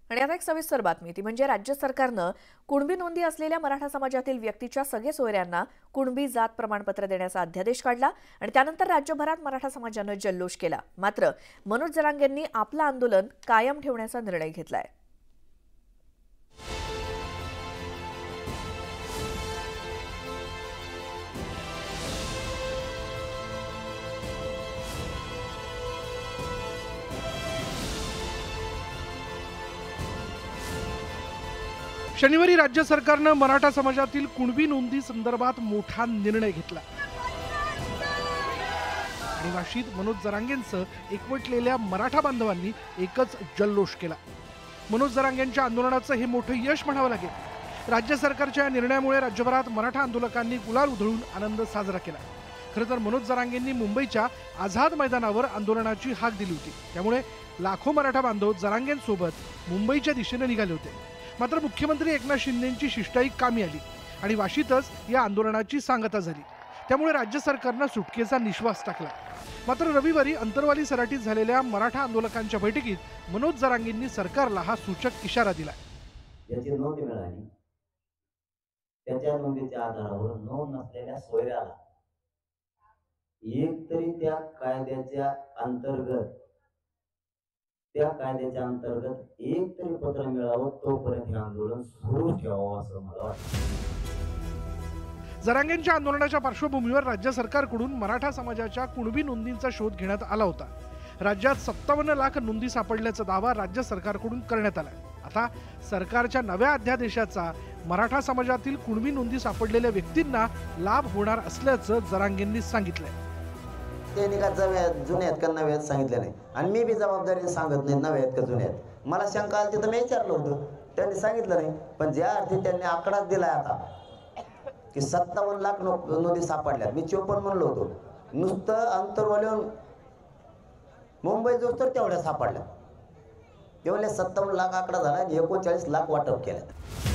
आणि आता एक सविस्तर बातमी ती म्हणजे राज्य सरकारनं कुणबी नोंदी असलेल्या मराठा समाजातील व्यक्तीच्या सगळे सोयऱ्यांना कुणबी जात प्रमाणपत्र देण्याचा अध्यादेश काढला आणि त्यानंतर राज्यभरात मराठा समाजानं जल्लोष केला। मात्र मनोज जरांगेंनी आपलं आंदोलन कायम ठेवण्याचा निर्णय घेतलाय। शनिवारी राज्य सरकारनं मराठा समाजातील कुणबी नोंदी संदर्भात मोठा निर्णय घेतला आणि वाशीत मनोज जरांगेंसह एकवटलेल्या मराठा बांधवांनी एकच जल्लोष केला। मनोज जरांगेंच्या आंदोलनाचं हे मोठं यश म्हणावं लागेल। राज्य सरकारच्या निर्णयामुळे राज्यभरात मराठा आंदोलकांनी गुलाल उधळून आनंद साजरा केला। खरं तर मनोज जरांगेंनी मुंबईच्या आझाद मैदानावर आंदोलनाची हाक दिली होती, त्यामुळे लाखो मराठा बांधव जरांगेंसोबत मुंबईच्या दिशेने निघाले होते। मात्र मुख्यमंत्री एकनाथ शिंदेंची शिष्टाई कामी आली आणि वाशीतच या आंदोलनाची सांगता झाली, त्यामुळे राज्य सरकारनं सुटकेचा निश्वास टाकला। मात्र रविवारी अंतरवाली सराटीत झालेल्या मराठा आंदोलकांच्या बैठकीत मनोज जरांगेंनी सरकारला हा सूचक इशारा दिला। याची नोंद मिळाली, त्याच्या नोंदीच्या आधारावर नोंद नसलेल्या सोयऱ्याला एक तरी त्या कायद्याच्या अंतर्गत एक तरी पत्र मिळावं, तोपर्यंत हे आंदोलन सुरू ठेवावं असं मला वाटतं। जरांगेंच्या आंदोलनाच्या पार्श्वभूमीवर राज्य सरकारकडून मराठा समाजाच्या कुणबी नोंदींचा शोध घेण्यात आला होता। राज्यात 57 लाख नोंदी सापडल्याचा दावा राज्य सरकारकडून करण्यात आला। आता सरकारच्या नव्या अध्यादेशाचा मराठा समाजातील कुणबी नोंदी सापडलेल्या व्यक्तींना लाभ होणार असल्याचं जरांगेंनी सांगितलंय। त्यांनी का जुने आहेत का नवे आहेत सांगितले नाही, आणि मी बी जबाबदारीने सांगत नाही नवे आहेत का जुने आहेत। मला शंका आली तिथं मी विचारलं होतं, त्यांनी सांगितलं नाही। पण ज्या अर्थी त्यांनी आकडाच दिलाय आता की 57 लाख नोंदी सापडल्या, मी 54 म्हणलो होतो, नुसतं अंतरवालीहून मुंबई जो तर तेवढ्या सापडल्या, तेवढ्या 57 लाख आकडा झाला आणि 39 लाख वाटप केल्या।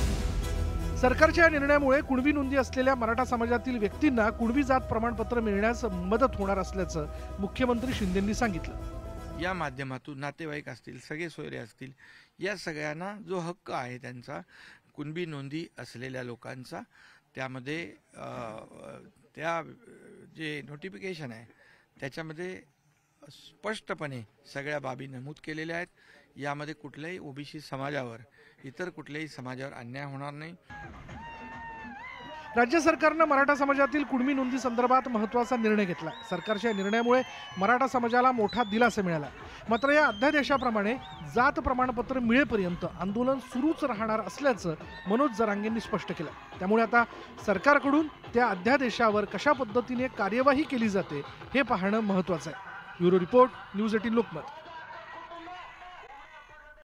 सरकारच्या निर्णयामुळे कुणबी नोंदी असलेल्या मराठा समाजातील व्यक्तींना कुणबी जात प्रमाणपत्र मिळण्यास मदत होणार असल्याचं मुख्यमंत्री शिंदेंनी सांगितलं। या माध्यमातून नातेवाईक असतील, सगळे सोयरे असतील, या सगळ्यांना जो हक्क आहे त्यांचा कुणबी नोंदी असलेल्या लोकांचा, त्यामध्ये त्या जे नोटिफिकेशन आहे त्याच्यामध्ये स्पष्टपणे सगळ्या बाबी नमूद केलेल्या आहेत। यामध्ये कुठल्याही ओबीसी समाजावर, इतर कुठल्याही समाजावर अन्याय होणार नाही। राज्य सरकारनं मराठा समाजातील कुणबी नोंदी संदर्भात महत्त्वाचा निर्णय घेतला। सरकारच्या निर्णयामुळे मराठा समाजाला मोठा दिलासा मिळाला। मात्र या अध्यादेशाप्रमाणे जात प्रमाणपत्र मिळेपर्यंत आंदोलन सुरूच राहणार असल्याचं मनोज जरांगेंनी स्पष्ट केलं। त्यामुळे आता सरकारकडून त्या अध्यादेशावर कशा पद्धतीने कार्यवाही केली जाते हे पाहणं महत्त्वाचं आहे। Bureau report, news 18 Lokmat.